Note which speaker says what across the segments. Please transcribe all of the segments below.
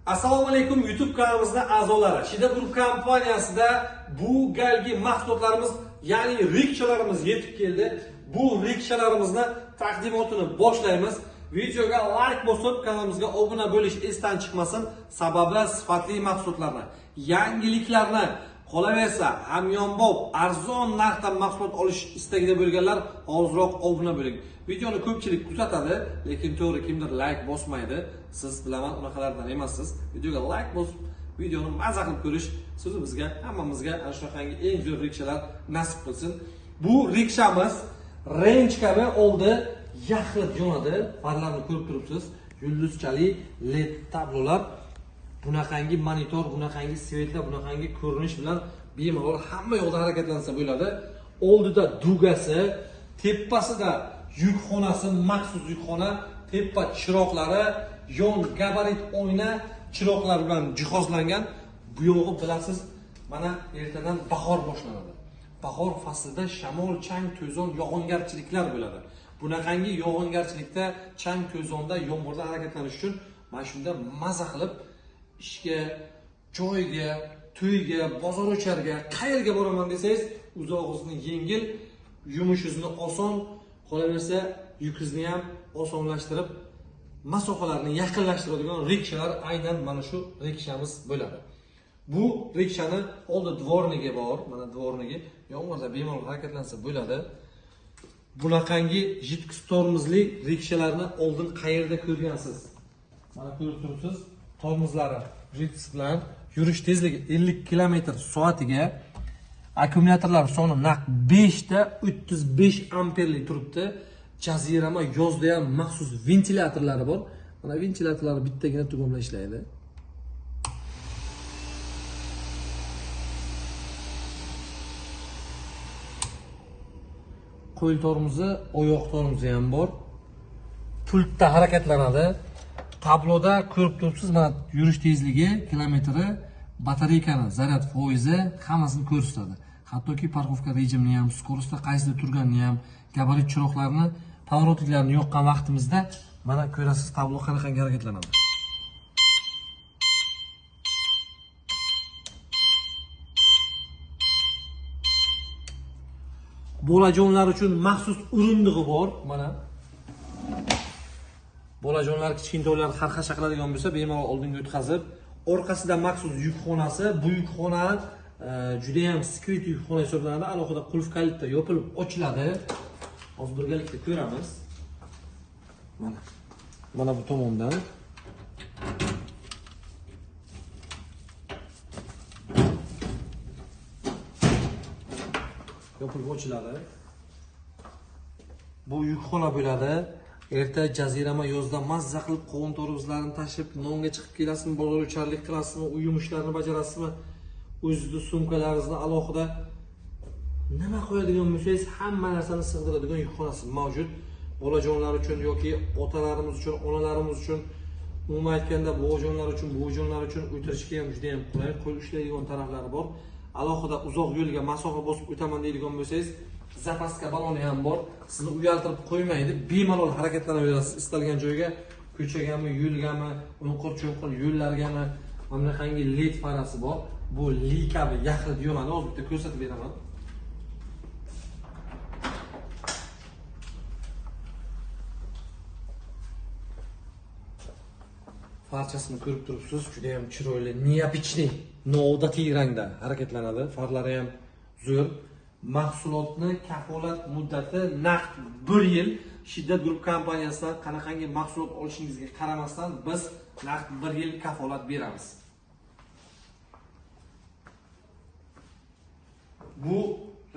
Speaker 1: Assalomu alaykum YouTube kanalimizning a'zolari. Shida Group kompaniyasida bu galgi mahsulotlarimiz, ya'ni rikshalarimiz yetib keldi. Bu rikshalarimizni taqdimotini boshlaymiz. Videoga like bosib, kanalimizga obuna bo'lish esdan chiqmasin. Sababi sifatli mahsulotlarni, yangiliklarni, qolaversa hamyonbop, arzon narxda mahsulot olish istagida bo'lganlar hozirroq obuna bo'ling. Videoni ko'pchilik kuzatadi, lekin to'g'ri kimdir like bosmaydi. Siz bilaman, unaqalardan emassiz. Videoga like bosib, videoni mazza qilib ko'rish siz bizga, hammamizga ana shunaqangi eng zo'r rikshalar nasib qilsin. Bu rikshamiz Range kabi oldi yaxlit yonadi. Farlarni ko'rib turibsiz. Yulduzchali LED tablolar, bunaqangi monitor, bunaqangi svetlar, bunaqangi ko'rinish bilan bemalol hamma yoqda harakatlansa bo'ladi. Oldida dugasi, tepasida yukxonasi, maxsus yukxona, tepa chiroqlari, yon gabarit oyna chiroqlar bilan jihozlangan. Bu yog'i bilasiz, mana ertadan bahor boshlanadi. Bahor faslida shamol, chang, to'zon, yog'ingarchiliklar bo'ladi. Bunaqangi yog'ingarchilikda, chang, to'zonda, yomg'irda harakatlanish uchun mana shunda maza qilib ishga, joyga, to'yga, bozor o'charga, qayerga boraman desangiz, uzog'ingizni yengil, yumushingizni oson, qolaversa yukingizni ham osonlashtirib, masofalarni yaqinlashtiradigan rikshalar aynan mana shu rikshamiz bo'ladi. Bu rikshani oldi dvornigi bor, mana dvornigi, yomg'irda bemalol harakatlansa bo'ladi. Bunaqangi jitkis tormozli rikshalarni oldin qayerda ko'rgansiz? Mana ko'rib turibsiz, tormozlari jitkis bilan yurish tezligi 50 km/soatiga, akkumulyatorlar soni naq 5 ta 35 amperlik turibdi. Jazirama yozda ham maxsus ventilyatorlari bor. Mana ventilyatorlari bittagina tugma bilan ishlaydi. Qo'l tormozi, oyoq tormozi ham bor. Pultda harakatlanadi. Tabloda ko'rib turibsiz, mana yurish tezligi, kilometri, batareykani, zaryad foizi hammasini ko'rsatadi. Hattoki parkovka rejimini ham, skorostda qaysida turganini ham, gabarit chiroqlarini, pavorotliklarni yoqqan vaqtimizda mana ko'rasiz, tablo qanaqangi harakatlanadi. Bolajonlar uchun maxsus o'rindig'i bor, mana. Bolajonlar kichkintoylar xarxasha qiladigan bo'lsa, bemalol oldinga o'tkazib, orqasida maxsus yukxonasi, bu yukxona juda ham skrit yukxona hisoblanadi. Alohida qulf kalitda yopilib ochiladi. Hozir birgalikda ko'ramiz. Mana bu tomondan. Yopilib ochiladi. Bu yukxona bo'ladi. Erta jazirama yozda mazza qilib qovun tormozlarini tashib, nonga chiqib kelasizmi, bozor o'charlik qilasizmi, uy yumushlarini bajarasizmi, o'zingizni sumkalaringizni alohida nima qo'yadigan bo'lsangiz, hamma narsani sig'diradigan yukxonasi mavjud. Bolajonlar uchun yoki otalarimiz uchun, onalarimiz uchun, umuman aytganda bobojonlar uchun, buvijonlar uchun o'tirishga ham juda ham qulay, qo'l ushlaydigan taraflari bor. Alohida uzoq yo'lga masofa bosib o'taman deydigan bo'lsangiz, zapaska baloni ham bor. Sizni uyaltirib qo'ymaydi. Bemalol harakatlanaverasiz istalgan joyga, ko'chagami, yo'lgami, unqur-cho'nqur yo'llargami, mana qanday LED farasi bor. Bu li kabi yaxlit yonadi. Hozir bitta ko'rsatib beraman. Farchasini ko'rib turibsiz, juda ham chiroyli, neobichniy, noodatiy rangda harakatlanadi. Farlari ham zo'r. Mahsulotni kafolat muddati naqd 1 yil. Shiddat Group kompaniyasidan qanaqangi mahsulot olishingizga qaramasdan biz naqd 1 yil kafolat beramiz. Bu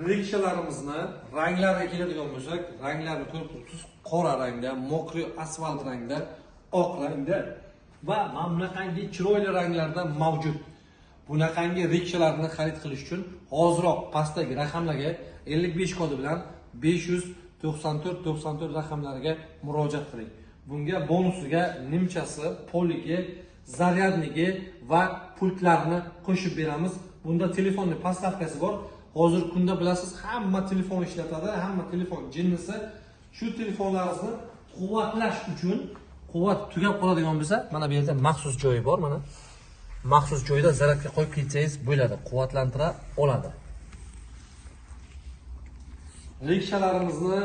Speaker 1: rikshalarimizni ranglariga keladigan bo'lsak, ranglarni ko'rib turibsiz. Qora rangda, mokri asfalt rangda, oq rangda va mamlaqangi chiroyli ranglarda mavjud. Bunaqangi rikshalarni xarid qilish uchun hoziroq pastdagi raqamlarga 55 kodi bilan 594 raqamlariga murojaat qiling. Bunga bonusiga nimchasi, poligi, zaryadniki va pultlarni qo'shib beramiz. Bunda telefonning pastavkasi bor. Hozir kunda bilasiz, hamma telefon ishlatadi, hamma telefon jinnisi. Shu telefonlaringizni quvvatlash uchun quvvat tugab qoladigan bo'lsa, mana bu yerda maxsus joyi bor, mana. Maxsus joyda zaryadga qo'yib ketsangiz bo'ladi, quvvatlantira oladi. Rikshalarimizni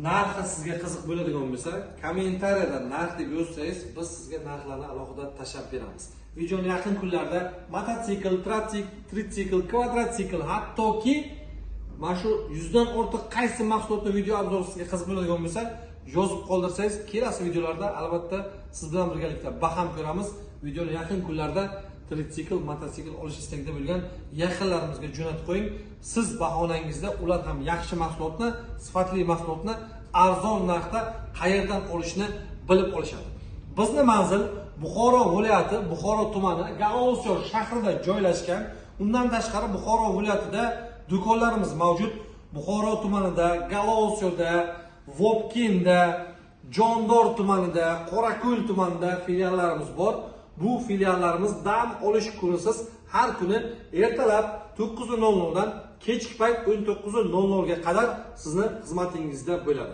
Speaker 1: narxi sizga qiziq bo'ladigan bo'lsa, kommentariyada narx deb yozsangiz, biz sizga narxlarni alohida tashab beramiz. Videoning yaqin kunlarda mototsikl, tritsikl, kvadrotsikl, hattoki mana shu 100 dan ortiq qaysi mahsulotning video obzori sizga qiziq bo'ladigan bo'lsa, yozib qoldirsangiz, kelasi videolarda albatta siz bilan birgalikda baham ko'ramiz. Videoning yaqin kunlarda tritsikl, mototsikl olish istakda bo'lgan yaqinlarimizga jo'natib qo'ying. Siz bahonangizda ular ham yaxshi mahsulotni, sifatli mahsulotni arzon narxda qayerdan olishni bilib olishadi. Bizning manzil Buxoro viloyati, Buxoro tumani, Galaosiyor shahrida joylashgan. Undan tashqari Buxoro viloyatida do'konlarimiz mavjud. Buxoro tumanida, Galaosiyorda, Vobkinda, Jondor tumanida, Qorako'l tumanida filiallarimiz bor. Bu filiallarimiz dam olish kunisiz har kuni ertalab 9:00 dan kechki payt 19:00 ga qadar sizni xizmatingizda bo'ladi.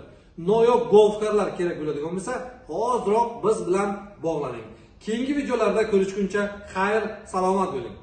Speaker 1: Noyob golfkarlar kerak bo'ladigan bo'lsa, hoziroq biz bilan bog'laning. Keyingi videolarda ko'rishguncha xayr, salomat bo'ling.